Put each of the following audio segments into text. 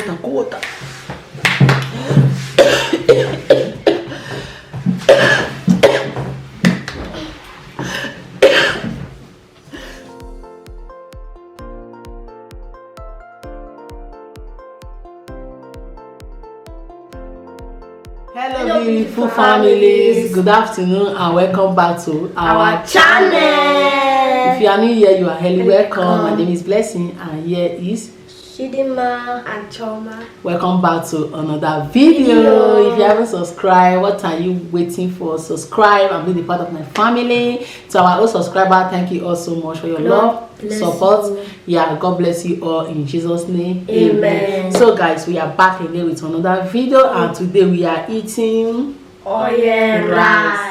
water, cold water. Hello beautiful families, good afternoon and welcome back to our channel. If you are new here, you are highly welcome. My name is Blessing and here is Shidima and Choma. Welcome back to another video. If you haven't subscribed, what are you waiting for? Subscribe and be the part of my family. To our old subscriber, thank you all so much for your love, support. Yeah, God bless you all in Jesus' name. Amen. So guys, we are back again with another video and today we are eating oil rice.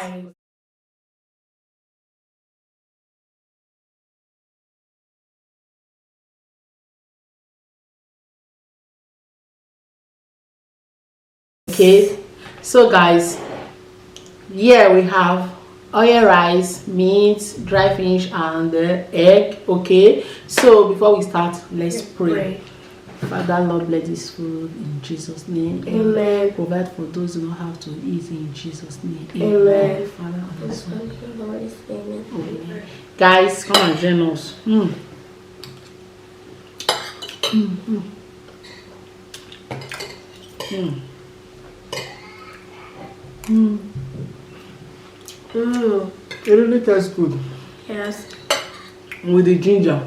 Okay, so guys, here we have oil rice, meat, dry fish and egg. Okay, so before we start, let's pray. Father, Lord, bless this food in Jesus' name. Amen. Provide for those who don't have to eat in Jesus' name. Amen. Father, Amen. Guys, come and join us. It really tastes good. Yes. With the ginger.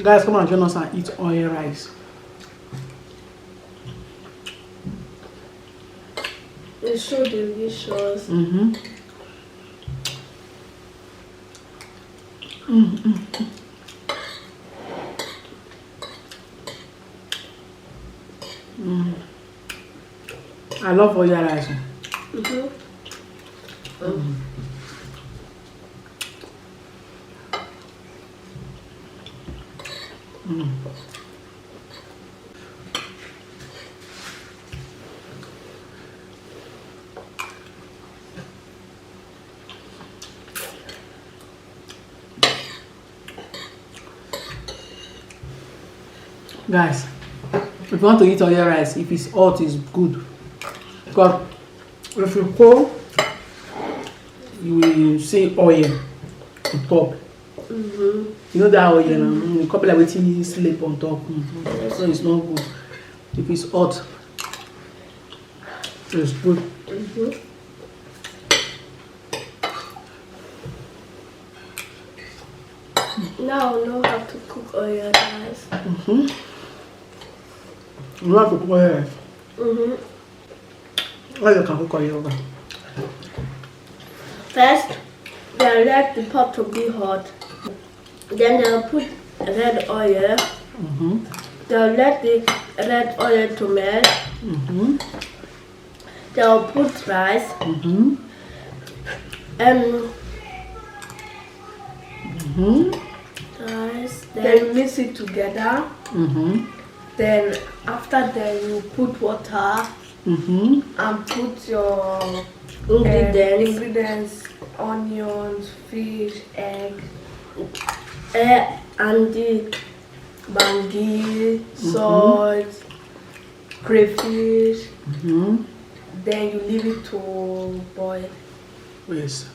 Guys, come and join us and eat oil rice. It's so delicious. I love oil rice. Guys, if you want to eat oil rice, if it's hot, it's good. Because if you cold, you will see oil on top. You know that oil, a couple of waiting sleep on top. So it's not good. If it's hot, it's good. Now I know how to cook oil rice. You know how to cook oil rice? How you can cook oil rice? First, they'll let the pot to be hot. Then they'll put red oil. They'll let the red oil to melt. They'll put rice. Rice. Then mix it together. Then after that you put water and put your ingredients, onions, fish, egg, and the mangi, salt, crayfish. Then you leave it to boil. Yes.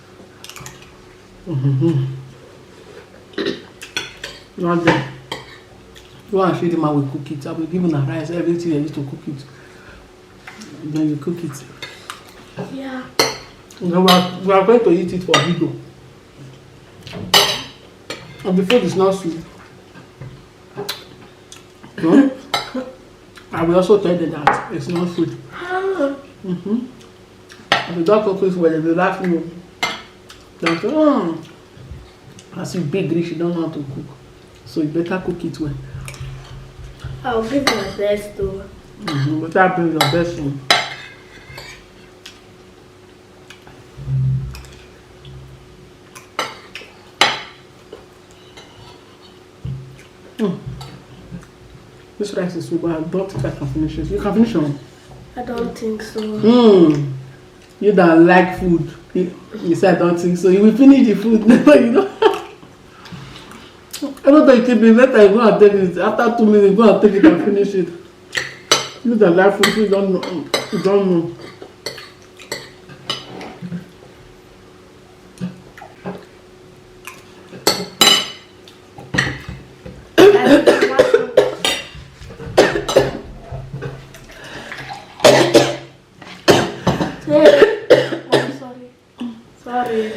Not there. Go and feed him and we cook it. I will give him the rice, everything you need to cook it. Then you cook it. Yeah. Now we are going to eat it for video. And the food is not sweet. No? I will also tell them that it's not sweet. If you don't cook it well, they laugh you. They say, as you big rich, you don't know how to cook. So you better cook it well. I'll give my best though. Better bring your best one. This rice is super. I don't think I can finish it. You can finish it. I don't think so. You don't like food. You said I don't think so. You will finish the food. You know. I don't think it be later. You go and take it. After 2 minutes, go and take it and finish it. You don't like food. You don't know. You don't know. Sorry.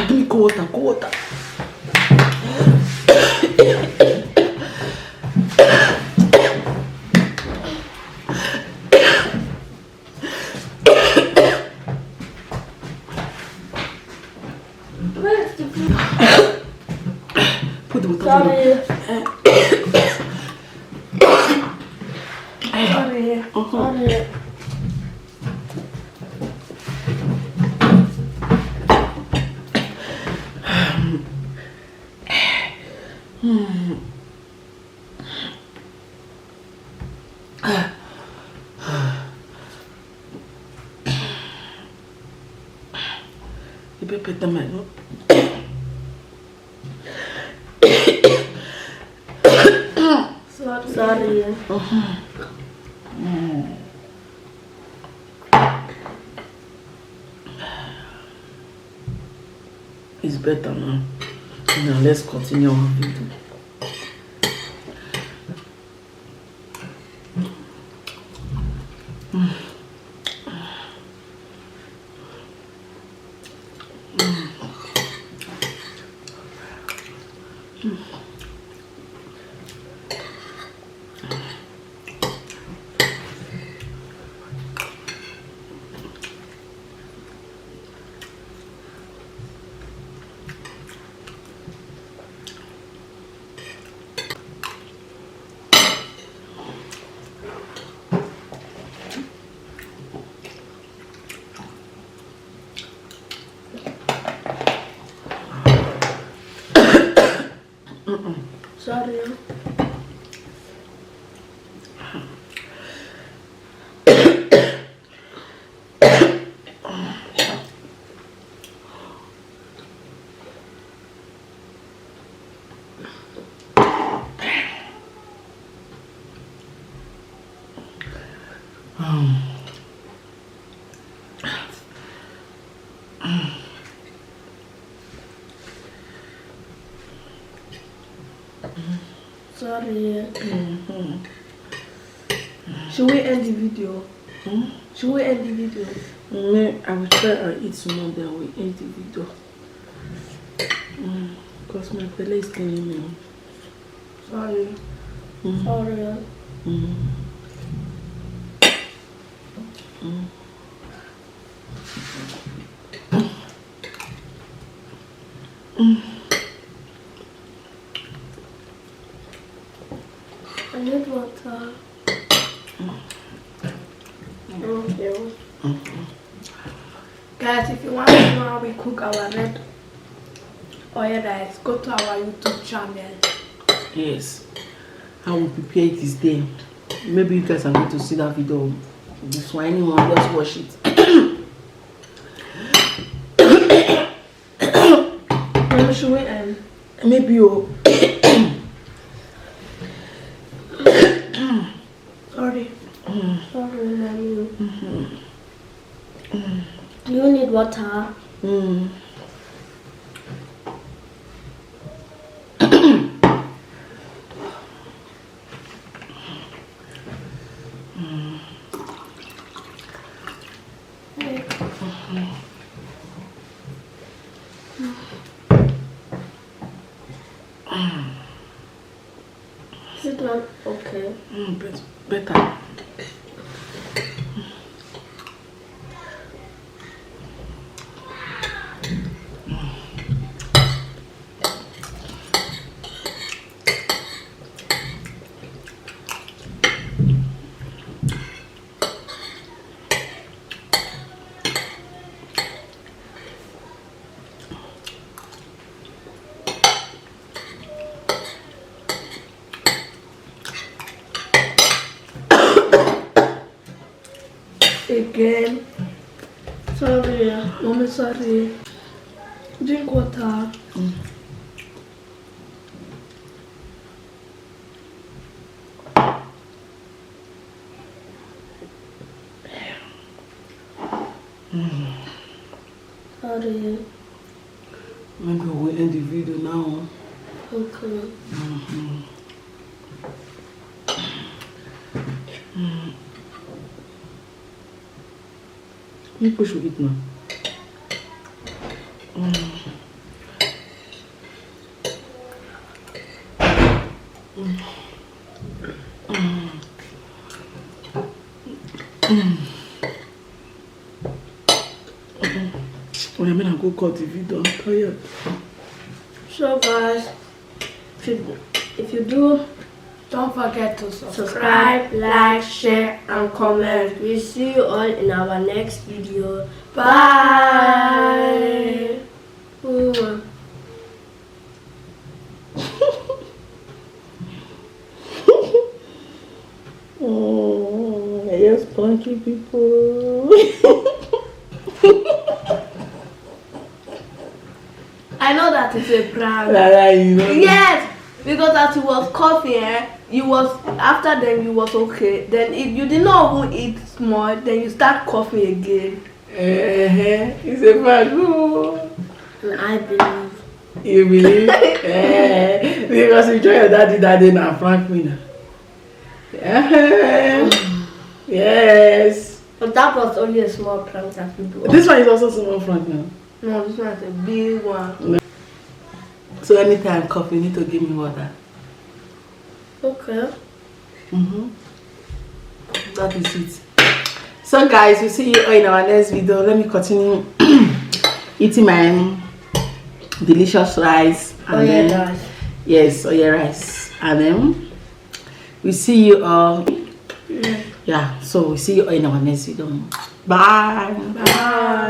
Give me cold water, cold water. Put the water. Sorry. You better put them in. Sorry. It's better now. Now let's continue our video. Sorry. Sorry. Should we end the video? Should we end the video? I will try and eat some then we end the video. Because my belly is killing me. Sorry. Sorry. I need water. Okay. Guys, if you want to know how we cook our red oil rice, go to our YouTube channel. Yes. How we prepare it is there. Maybe you guys are going to see that video before anyone just watch it. When should we end? Maybe you. Sorry. Sorry, mommy. Do you need water? Sit down. Okay. Better. Sorry, mommy, sorry. Drink water. Sorry. Maybe we'll end the video now. Okay. You push it now. When I'm gonna go cut the video, I'm tired. So guys, if you do, don't forget to subscribe, like, share, and comment. We'll see you all in our next video. Bye. Yes, punky people. I know that it's a prank. You know. Yes, because as you was coughing, you was after then you was okay. Then if you did not even eat small, then you start coughing again. It's a prank. And I believe. You believe? Because you join your daddy now, prank me now. Yes. But that was only a small prank that we do. This one is also small prank now. No, this one is a big one. So anytime I cough, you need to give me water. Okay. That is it. So guys, we'll see you all in our next video. Let me continue eating my delicious rice. And then, rice. Yes, rice. And then we see you all. Yeah, so we'll see you all in our next video. Bye. Bye.